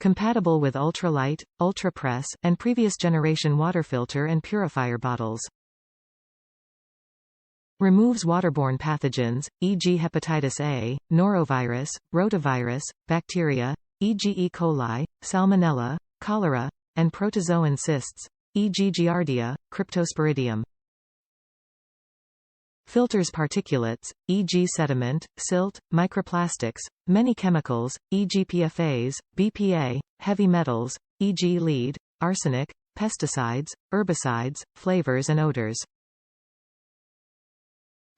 Compatible with Ultralight, UltraPress, and previous generation water filter and purifier bottles. Removes waterborne pathogens, e.g. Hepatitis A, Norovirus, Rotavirus, bacteria, e.g. E. coli, Salmonella, Cholera, and Protozoan cysts, e.g. Giardia, Cryptosporidium. Filters particulates, e.g. sediment, silt, microplastics, many chemicals, e.g. PFAS, BPA, heavy metals, e.g. lead, arsenic, pesticides, herbicides, flavors and odors.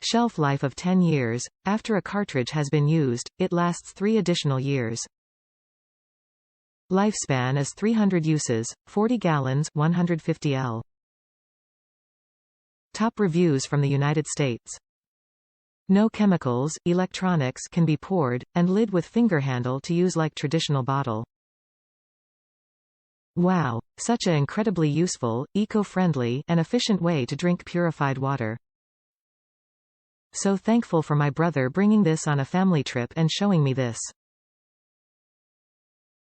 Shelf life of 10 years. After a cartridge has been used, it lasts 3 additional years. Lifespan is 300 uses, 40 gallons 150 L. Top reviews from the United States. No chemicals, electronics can be poured, and lid with finger handle to use like traditional bottle. Wow! Such an incredibly useful, eco-friendly, and efficient way to drink purified water. So thankful for my brother bringing this on a family trip and showing me this.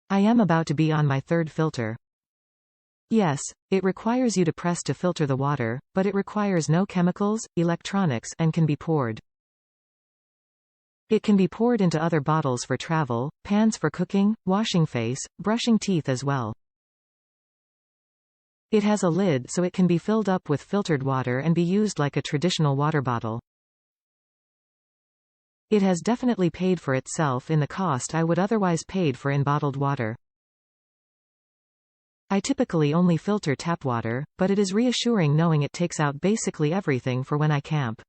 I am about to be on my 3rd filter. Yes, it requires you to press to filter the water, but it requires no chemicals, electronics, and can be poured. It can be poured into other bottles for travel, pans for cooking, washing face, brushing teeth as well. It has a lid so it can be filled up with filtered water and be used like a traditional water bottle. It has definitely paid for itself in the cost I would otherwise paid for in bottled water. I typically only filter tap water, but it is reassuring knowing it takes out basically everything for when I camp.